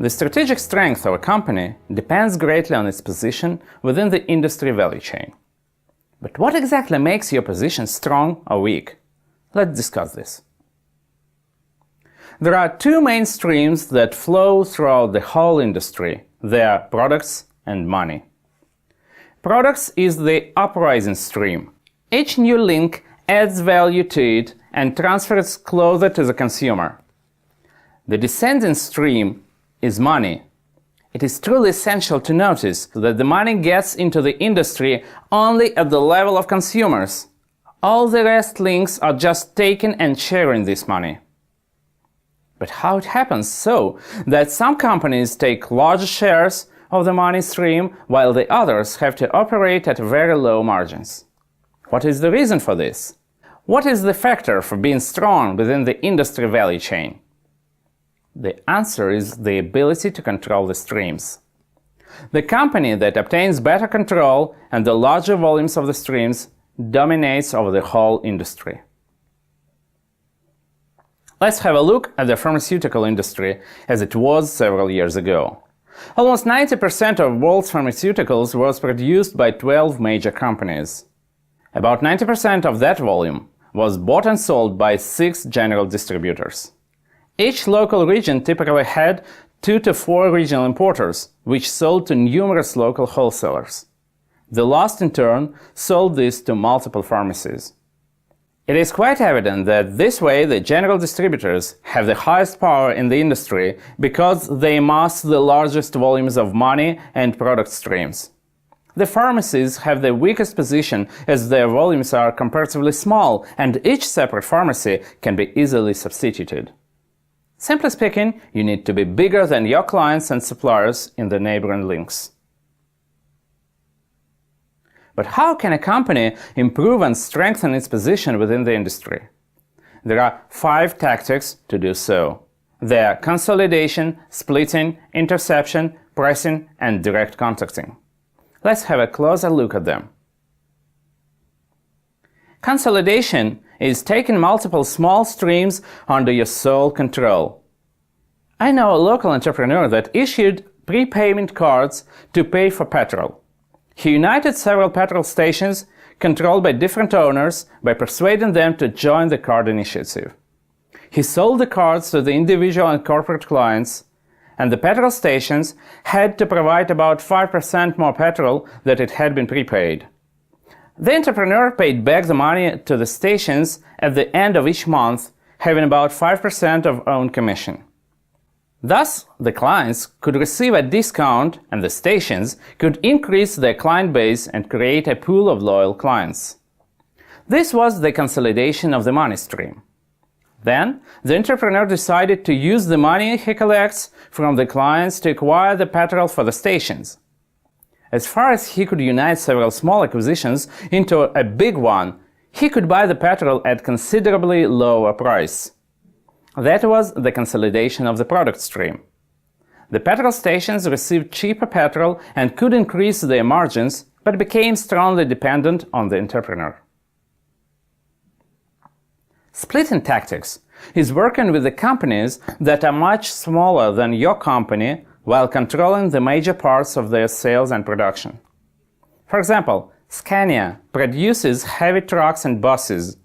The strategic strength of a company depends greatly on its position within the industry value chain. But what exactly makes your position strong or weak? Let's discuss this. There are two main streams that flow throughout the whole industry. They are products and money. Products is the uprising stream. Each new link adds value to it and transfers closer to the consumer. The descending stream is money. It is truly essential to notice that the money gets into the industry only at the level of consumers. All the rest links are just taking and sharing this money. But how it happens so that some companies take large shares of the money stream while the others have to operate at very low margins? What is the reason for this? What is the factor for being strong within the industry value chain? The answer is the ability to control the streams. The company that obtains better control and the larger volumes of the streams dominates over the whole industry. Let's have a look at the pharmaceutical industry as it was several years ago. Almost 90% of world's pharmaceuticals was produced by 12 major companies. About 90% of that volume was bought and sold by 6 general distributors. Each local region typically had 2 to 4 regional importers, which sold to numerous local wholesalers. The last, in turn, sold this to multiple pharmacies. It is quite evident that this way the general distributors have the highest power in the industry because they amass the largest volumes of money and product streams. The pharmacies have the weakest position as their volumes are comparatively small and each separate pharmacy can be easily substituted. Simply speaking, you need to be bigger than your clients and suppliers in the neighboring links. But how can a company improve and strengthen its position within the industry? There are 5 tactics to do so. They are consolidation, splitting, interception, pressing, and direct contacting. Let's have a closer look at them. Consolidation is taking multiple small streams under your sole control. I know a local entrepreneur that issued prepayment cards to pay for petrol. He united several petrol stations controlled by different owners by persuading them to join the card initiative. He sold the cards to the individual and corporate clients, and the petrol stations had to provide about 5% more petrol than it had been prepaid. The entrepreneur paid back the money to the stations at the end of each month, having about 5% of own commission. Thus, the clients could receive a discount and the stations could increase their client base and create a pool of loyal clients. This was the consolidation of the money stream. Then, the entrepreneur decided to use the money he collects from the clients to acquire the petrol for the stations. As far as he could unite several small acquisitions into a big one, he could buy the petrol at considerably lower price. That was the consolidation of the product stream. The petrol stations received cheaper petrol and could increase their margins, but became strongly dependent on the entrepreneur. Splitting tactics is working with the companies that are much smaller than your company while controlling the major parts of their sales and production. For example, Scania produces heavy trucks and buses.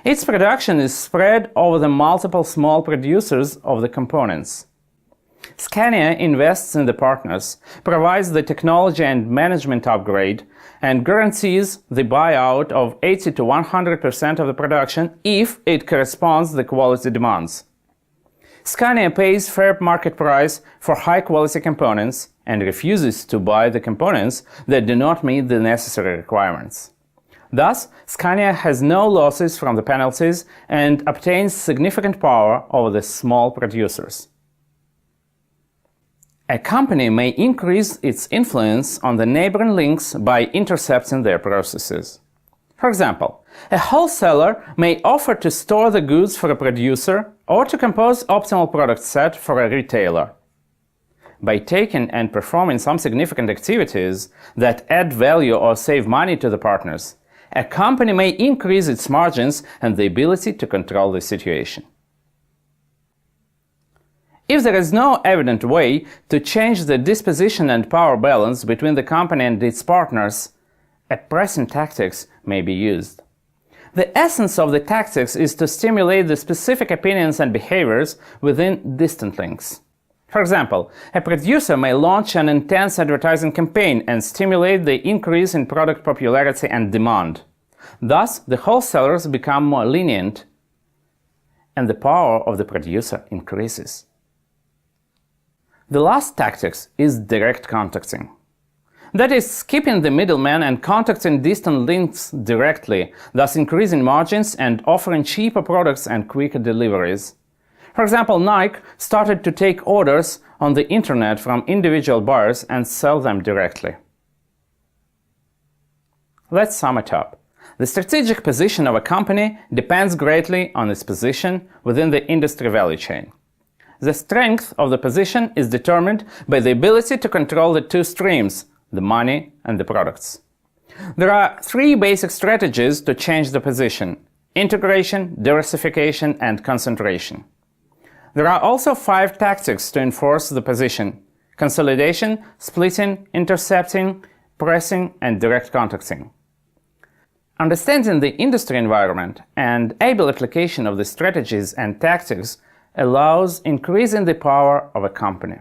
Its production is spread over the multiple small producers of the components. Scania invests in the partners, provides the technology and management upgrade, and guarantees the buyout of 80 to 100% of the production if it corresponds to the quality demands. Scania pays fair market price for high-quality components and refuses to buy the components that do not meet the necessary requirements. Thus, Scania has no losses from the penalties and obtains significant power over the small producers. A company may increase its influence on the neighboring links by intercepting their processes. For example, a wholesaler may offer to store the goods for a producer or to compose optimal product set for a retailer. By taking and performing some significant activities that add value or save money to the partners, a company may increase its margins and the ability to control the situation. If there is no evident way to change the disposition and power balance between the company and its partners, a pressing tactics may be used. The essence of the tactics is to stimulate the specific opinions and behaviors within distant links. For example, a producer may launch an intense advertising campaign and stimulate the increase in product popularity and demand. Thus, the wholesalers become more lenient and the power of the producer increases. The last tactics is direct contacting. That is, skipping the middleman and contacting distant links directly, thus increasing margins and offering cheaper products and quicker deliveries. For example, Nike started to take orders on the internet from individual buyers and sell them directly. Let's sum it up. The strategic position of a company depends greatly on its position within the industry value chain. The strength of the position is determined by the ability to control the two streams, the money and the products. There are three basic strategies to change the position: integration, diversification, and concentration. There are also 5 tactics to enforce the position: consolidation, splitting, intercepting, pressing, and direct contacting. Understanding the industry environment and able application of the strategies and tactics allows increasing the power of a company.